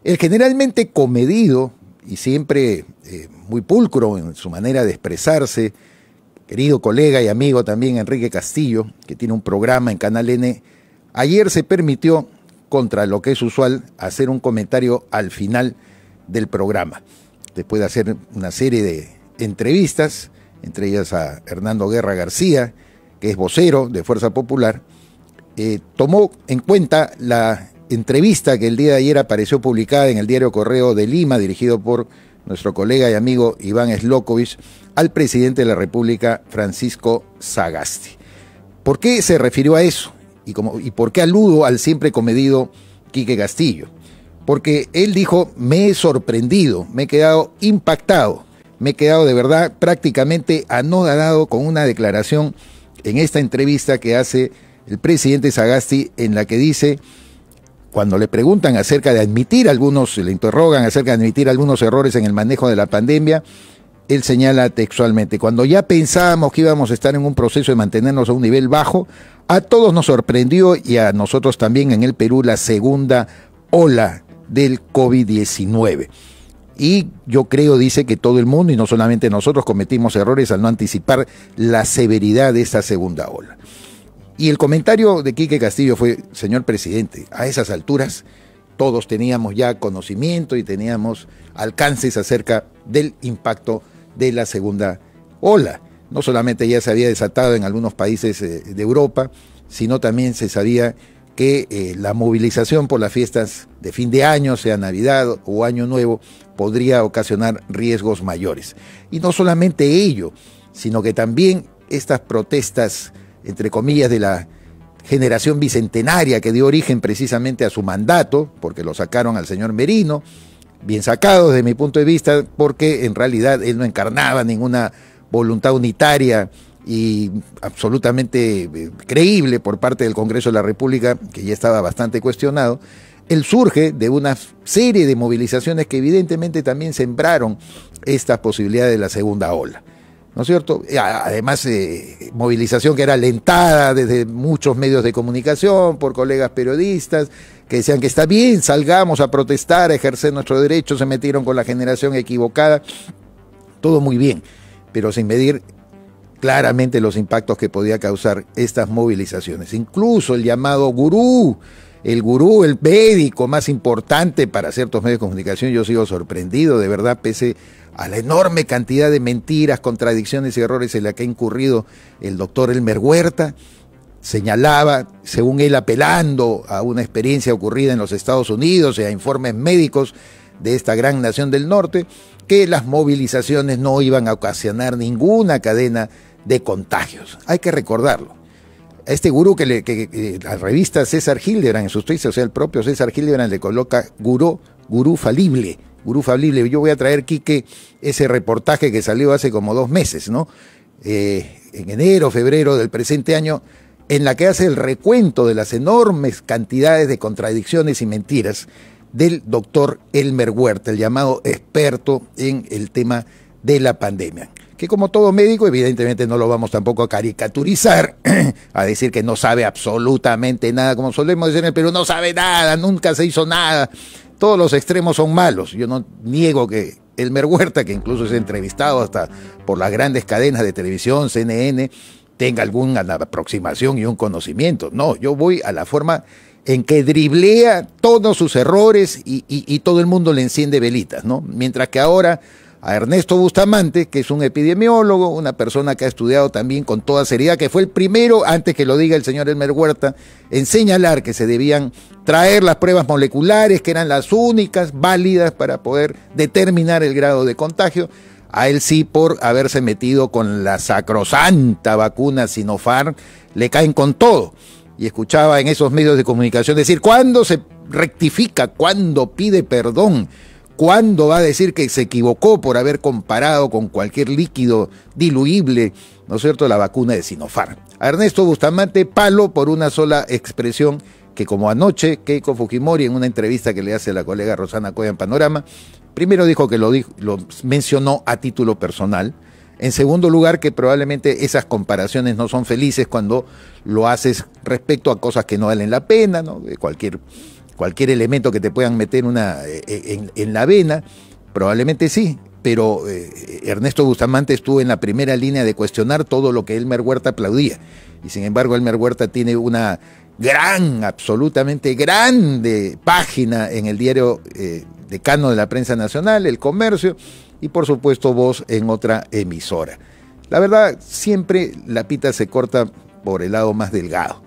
El generalmente comedido y siempre muy pulcro en su manera de expresarse, querido colega y amigo también Enrique Castillo, que tiene un programa en Canal N, ayer se permitió, contra lo que es usual, hacer un comentario al final del programa, después de hacer una serie de entrevistas, entre ellas a Hernando Guerra García, que es vocero de Fuerza Popular. Tomó en cuenta la entrevista que el día de ayer apareció publicada en el diario Correo de Lima, dirigido por nuestro colega y amigo Iván Slokovich, al presidente de la República, Francisco Sagasti. ¿Por qué se refirió a eso? ¿Y por qué aludo al siempre comedido Quique Castillo? Porque él dijo: me he sorprendido, me he quedado impactado, me he quedado de verdad prácticamente anodado con una declaración en esta entrevista que hace el presidente Sagasti, en la que dice, cuando le preguntan acerca de admitir algunos, le interrogan acerca de admitir algunos errores en el manejo de la pandemia, él señala textualmente: cuando ya pensábamos que íbamos a estar en un proceso de mantenernos a un nivel bajo, a todos nos sorprendió, y a nosotros también en el Perú, la segunda ola del COVID-19. Y yo creo, dice, que todo el mundo, y no solamente nosotros, cometimos errores al no anticipar la severidad de esta segunda ola. Y el comentario de Quique Castillo fue: señor presidente, a esas alturas todos teníamos ya conocimiento y teníamos alcances acerca del impacto de la segunda ola. No solamente ya se había desatado en algunos países de Europa, sino también se sabía que la movilización por las fiestas de fin de año, sea Navidad o Año Nuevo, podría ocasionar riesgos mayores. Y no solamente ello, sino que también estas protestas, entre comillas, de la generación bicentenaria que dio origen precisamente a su mandato, porque lo sacaron al señor Merino, bien sacado desde mi punto de vista, porque en realidad él no encarnaba ninguna voluntad unitaria y absolutamente creíble por parte del Congreso de la República, que ya estaba bastante cuestionado. Él surge de una serie de movilizaciones que evidentemente también sembraron esta posibilidad de la segunda ola, ¿no es cierto? Además, movilización que era alentada desde muchos medios de comunicación por colegas periodistas que decían que está bien, salgamos a protestar, a ejercer nuestro derecho, se metieron con la generación equivocada, todo muy bien, pero sin medir claramente los impactos que podía causar estas movilizaciones. Incluso el llamado gurú, el médico más importante para ciertos medios de comunicación, yo sigo sorprendido, de verdad, pese a la enorme cantidad de mentiras, contradicciones y errores en la que ha incurrido el doctor Elmer Huerta, señalaba, según él apelando a una experiencia ocurrida en los Estados Unidos y a informes médicos de esta gran nación del norte, que las movilizaciones no iban a ocasionar ninguna cadena de contagios. Hay que recordarlo. A este gurú que la revista César Hildebrand en sus tweets, o sea, el propio César Hildebrand le coloca gurú falible. Yo voy a traer, Quique, ese reportaje que salió hace como 2 meses, ¿no? En enero, febrero del presente año, en la que hace el recuento de las enormes cantidades de contradicciones y mentiras del doctor Elmer Huerta, el llamado experto en el tema de la pandemia, que como todo médico evidentemente no lo vamos tampoco a caricaturizar, a decir que no sabe absolutamente nada, como solemos decir en el Perú, no sabe nada, nunca se hizo nada, todos los extremos son malos. Yo no niego que Elmer Huerta, que incluso es entrevistado hasta por las grandes cadenas de televisión, CNN, tenga alguna aproximación y un conocimiento. No, yo voy a la forma en que driblea todos sus errores y todo el mundo le enciende velitas, ¿no? Mientras que ahora a Ernesto Bustamante, que es un epidemiólogo, una persona que ha estudiado también con toda seriedad, que fue el primero, antes que lo diga el señor Elmer Huerta, en señalar que se debían traer las pruebas moleculares, que eran las únicas válidas para poder determinar el grado de contagio. A él sí, por haberse metido con la sacrosanta vacuna Sinopharm, le caen con todo. Y escuchaba en esos medios de comunicación decir: ¿cuándo se rectifica? ¿Cuándo pide perdón? ¿Cuándo va a decir que se equivocó por haber comparado con cualquier líquido diluible, ¿no es cierto?, la vacuna de Sinopharm? A Ernesto Bustamante, palo por una sola expresión que, como anoche Keiko Fujimori en una entrevista que le hace a la colega Rosana Coya en Panorama, primero dijo que lo mencionó a título personal. En segundo lugar, que probablemente esas comparaciones no son felices cuando lo haces respecto a cosas que no valen la pena, ¿no? De cualquier cualquier elemento que te puedan meter en la vena, probablemente sí, pero Ernesto Bustamante estuvo en la primera línea de cuestionar todo lo que Elmer Huerta aplaudía. Y sin embargo, Elmer Huerta tiene una absolutamente grande página en el diario decano de la prensa nacional, El Comercio, y por supuesto Voz en otra emisora. La verdad, siempre la pita se corta por el lado más delgado.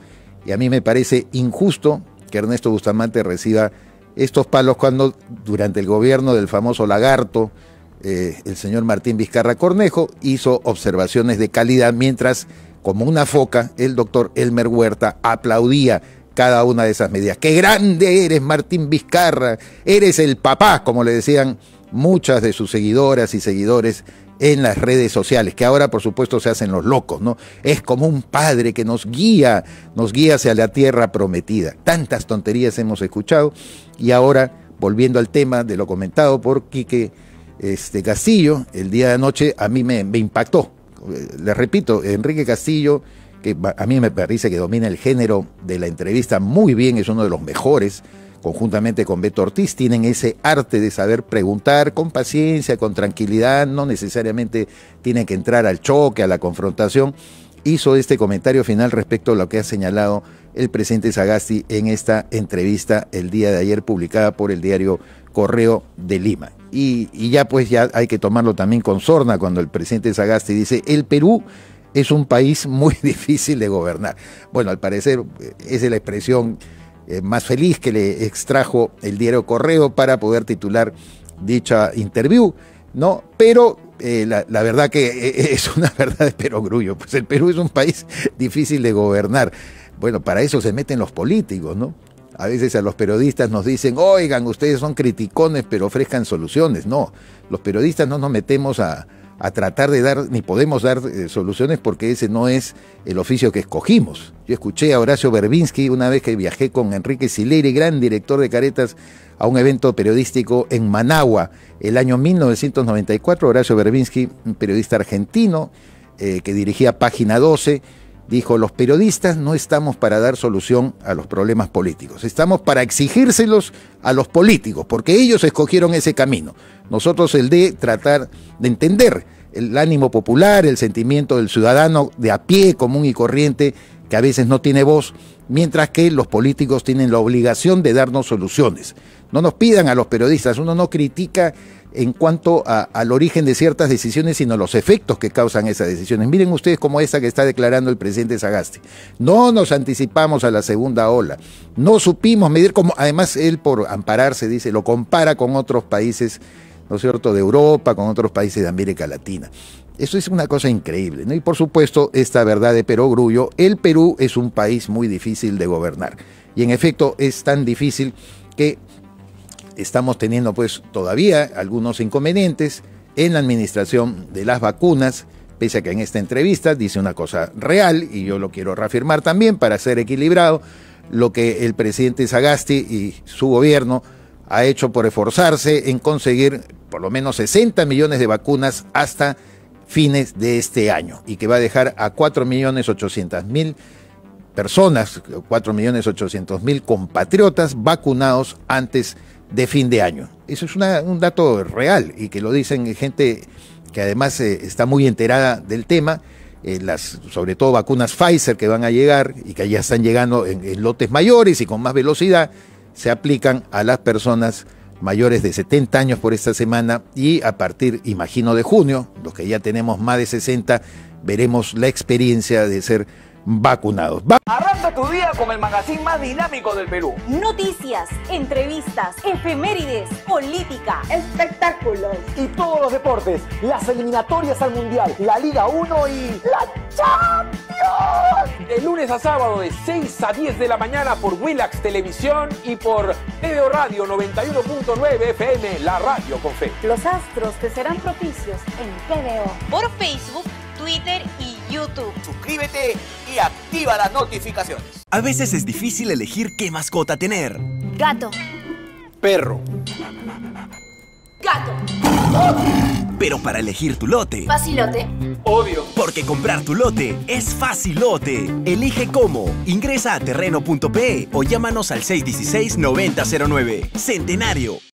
Y a mí me parece injusto que Ernesto Bustamante reciba estos palos cuando durante el gobierno del famoso lagarto, el señor Martín Vizcarra Cornejo hizo observaciones de calidad, mientras, como una foca, el doctor Elmer Huerta aplaudía cada una de esas medidas. ¡Qué grande eres, Martín Vizcarra! Eres el papá, como le decían muchas de sus seguidoras y seguidores en las redes sociales, que ahora por supuesto se hacen los locos, ¿no? Es como un padre que nos guía hacia la tierra prometida. Tantas tonterías hemos escuchado, y ahora, volviendo al tema de lo comentado por Quique Castillo, el día de anoche a mí me impactó. Les repito, Enrique Castillo, que a mí me parece que domina el género de la entrevista muy bien, es uno de los mejores, conjuntamente con Beto Ortiz, tienen ese arte de saber preguntar con paciencia, con tranquilidad, no necesariamente tienen que entrar al choque, a la confrontación. Hizo este comentario final respecto a lo que ha señalado el presidente Sagasti en esta entrevista el día de ayer, publicada por el diario Correo de Lima. Y ya hay que tomarlo también con sorna cuando el presidente Sagasti dice: el Perú es un país muy difícil de gobernar. Bueno, al parecer esa es la expresión más feliz que le extrajo el diario Correo para poder titular dicha interview, ¿no? Pero la verdad que es una verdad de perogrullo, pues el Perú es un país difícil de gobernar. Bueno, para eso se meten los políticos, ¿no? A veces a los periodistas nos dicen: oigan, ustedes son criticones, pero ofrezcan soluciones. No, los periodistas no nos metemos a tratar de dar, ni podemos dar soluciones, porque ese no es el oficio que escogimos. Yo escuché a Horacio Verbinski una vez que viajé con Enrique Sileri, gran director de Caretas, a un evento periodístico en Managua, el año 1994. Horacio Verbinski, un periodista argentino que dirigía Página 12, dijo: los periodistas no estamos para dar solución a los problemas políticos, estamos para exigírselos a los políticos, porque ellos escogieron ese camino. Nosotros el de tratar de entender el ánimo popular, el sentimiento del ciudadano de a pie, común y corriente, que a veces no tiene voz, mientras que los políticos tienen la obligación de darnos soluciones. No nos pidan a los periodistas, uno no critica en cuanto al origen de ciertas decisiones, sino los efectos que causan esas decisiones. Miren ustedes como esta que está declarando el presidente Sagasti. No nos anticipamos a la segunda ola, no supimos medir, como además él, por ampararse, dice, lo compara con otros países, ¿no es cierto?, de Europa, con otros países de América Latina. Eso es una cosa increíble, ¿no? Y por supuesto, esta verdad de perogrullo: el Perú es un país muy difícil de gobernar. Y en efecto es tan difícil que estamos teniendo pues todavía algunos inconvenientes en la administración de las vacunas, pese a que en esta entrevista dice una cosa real, y yo lo quiero reafirmar también para ser equilibrado: lo que el presidente Sagasti y su gobierno ha hecho por esforzarse en conseguir por lo menos 60 millones de vacunas hasta fines de este año, y que va a dejar a 4.800.000 personas, 4.800.000 compatriotas vacunados antes de fin de año. Eso es un dato real, y que lo dicen gente que además está muy enterada del tema. Sobre todo vacunas Pfizer que van a llegar y que ya están llegando en lotes mayores y con más velocidad, se aplican a las personas mayores de 70 años por esta semana, y a partir, imagino, de junio, los que ya tenemos más de 60, veremos la experiencia de ser vacunados. Arranca tu día con el magazine más dinámico del Perú. Noticias, entrevistas, efemérides, política, espectáculos y todos los deportes, las eliminatorias al Mundial, la Liga 1 y la Champions. De lunes a sábado de 6 a 10 de la mañana por Willax Televisión y por TVO Radio 91.9 FM, la radio con fe. Los astros te serán propicios en TVO. Por Facebook, Twitter y YouTube. Suscríbete y activa las notificaciones. A veces es difícil elegir qué mascota tener. Gato. Perro. Gato. Pero para elegir tu lote... Facilote. Obvio. Porque comprar tu lote es facilote. Elige cómo. Ingresa a terreno.pe o llámanos al 616-9009. Centenario.